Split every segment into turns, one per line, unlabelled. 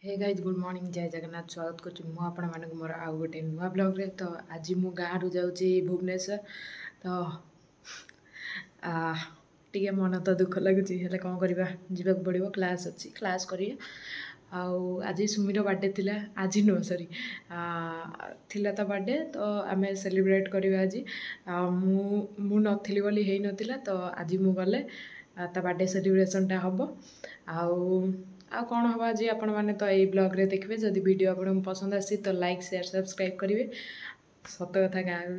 Hey guys good morning जय जगन्नाथ स्वागत कर आपण मानक मोर आउ गोटे नुआ ब्लॉग रे। तो आज मु गाँव जाऊँगी भुवनेश्वर। तो टे मन तो दुख लगुच हेल्ले कौन करवा जीवा पड़ो क्लास अच्छी क्लास करिए। आज सुमीर बर्थडे थिला आज नुह सॉरी थिला तो बर्थडे तो आम सेलिब्रेट करवा आज मु नथी बोली है नथिला। तो आज मु गले ता बर्थडे सेलिब्रेशनटा हम आ कौन हम आज आपण मैंने तो यही ब्लॉग रे देखिए। जदि वीडियो आपको पसंद आसी तो लाइक शेयर सब्सक्राइब करेंगे। सत कथा गाँव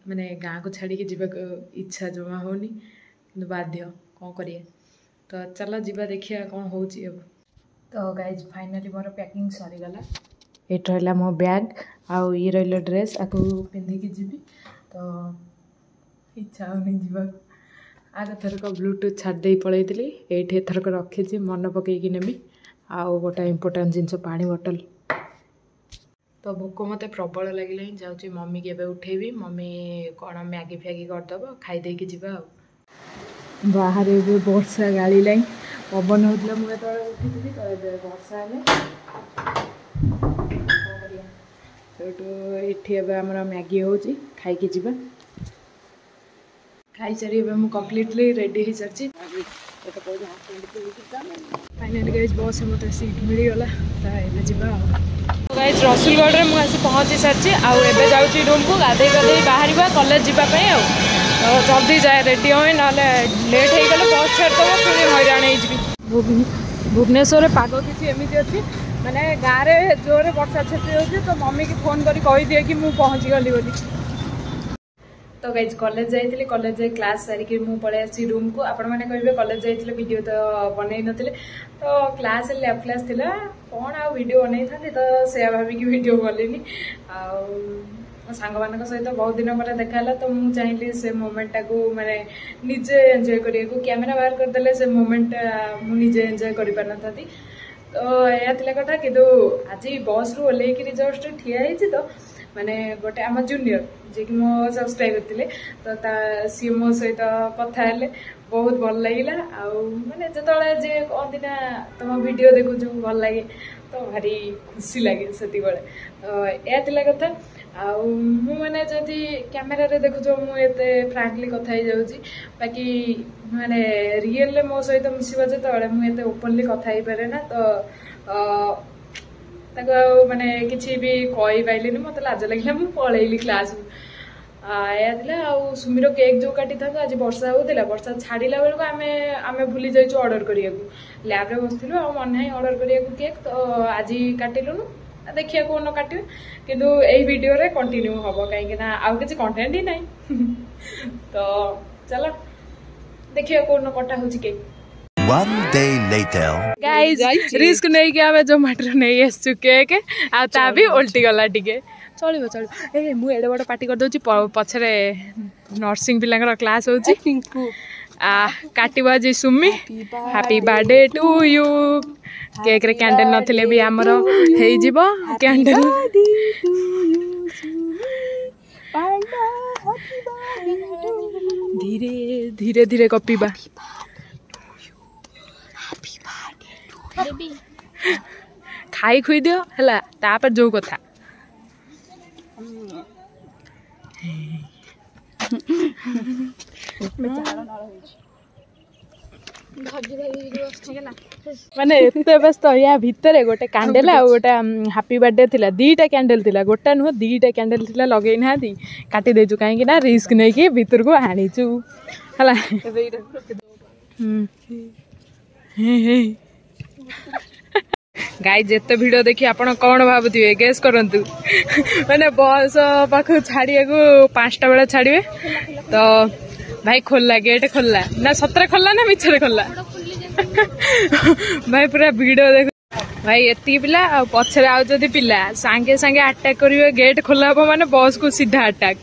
माने गाँव को छाड़ी जीवा इच्छा जमा होनी कि बाध्य कौन करिए। तो चलो जीवा देखिए कौन हो। तो गाइज फाइनाली मोर पैकिंग सरीगला। ये रहा मो बैग आउ ये रहा ड्रेस आपको पिंधिकी जीवी। तो इच्छा होनी जीवा। आग थरक ब्लूटूथ छाड़ी पलैली ये थरक रखी मन पकईकी नेबी आउ गोटे इम्पोर्टाट जिनस पानी बोतल। तो भोक मत प्रबल लगे जाऊँगी मम्मी के उठेबी। मम्मी कौन मैगी फैगी करदेव खाईदेकी जी। बाहर भी वर्षा गाड़ी लाई पवन होता मुझे उठी तो वर्षा ये आमर मैगी हो खाई जी। खाई सारी मुझे कम्प्लीटली रेडी हो सारी। फाइनाली गाइज बस मत सीट मिलगला तो जावा। गाइज रसुलगढ़ में मुझे पहुँची सारी आए जाऊँगी रूम को गाधे गाधे बाहर कॉलेज जावाई। तो जल्दी जाए रेडी हो ना लेट हो गले बस छाड़देव पुणी हईराण। भुवनेश्वर पाग किसी एमती अच्छी माने गाँव में जोर वर्षा छेत्री हो तो मम्मी की फोन करी कि मुझे पहुँची गली बोली। तो गाइज कॉलेज जाइए कॉलेज जाए क्लास सारिकी मुझे पलि आसी रूम को। आपण मैंने कहे कॉलेज जाइए वीडियो तो बनई नथिले। तो क्लास लैब क्लास थिला कौन आ वीडियो बनई था तो से भाविकी वीडियो कलिनी। मो सांग मान सहित बहुत दिन पर देखा तो मुझे चाहिए से मोमेंटा को माने निजे एंजॉय करिया कैमेरा बाहर करदे से मोमेंट मुझे एंजॉय कर पार न। तो यह कथा कि आज बस रु ओल्ल जस्ट ठिया तो माने गोटे आम जूनियर जी कि मो सब्सक्राइबर थे तो सी मो सहित कथा बहुत भल लगे। माने जो जे कहती ना तुम वीडियो देखु भल लगे तो भारी खुशी लगे से यह कथा। मैंने जदि कैमेरा देखु मुझे फ्रांकली कथा ही जाऊँगी बाकी माने रियल मो सहित मिसवा जो मुझे ओपनली कथा ही पारे ना। तो माने किसी भी कही पाइली मत लाज लगे मुझे पलैली क्लास सुमीर केक जो काटी था आज वर्षा होता वर्षा छाड़ा बेलू आम भूली जाइए ऑर्डर करिया लैब रे बसलु मन है ऑर्डर करिया केक। तो आज काटिलुनु देखिए कौन काटे किंतु यही वीडियो रे कंटिन्यू हम कहीं आउ किसी कंटेंट ही ना। तो चलो देखिए कौन कटा हो cake.
One day later.
Guys, risk नहीं कि आम जोमेटो नहीं आसु केक आ भी उल्टी गला टिके चलो चलो। ए मु एडे बड़ पार्टी कर दउची पछरे नर्सिंग पिलांगर क्लास होची काटिबा जी Sumi happy birthday to you. Cake रे कैंडल नथिले भी हमर हेई जीवो कैंडल। धीरे धीरे धीरे कपिबा खाई खुई दियो है तापर जो कथा माने एते व्यस्त या भितर गोटे कैंडल आ गोटे हैप्पी बर्थडे थिला दीटा कैंडल थिला गोटा नुह दीटा कैंडल थिला लगे ना काटी देचु कहीं ना रिस्क नहीं कि भीतर को आनीचु है। गाई जिते वीडियो देखी आपण कौन भावुए गेस करंतु मैंने बस पाख छाड़िया को 5टा बेले छाड़े तो भाई खोलला गेट खोलला ना सतरे खोलला ना मिछरे खोलला भाई पूरा वीडियो देख भाई एति पिला पछरे आउ जदि पिला सांगे सांगे अटैक करिवे गेट खोला माने बस को सीधा अटैक।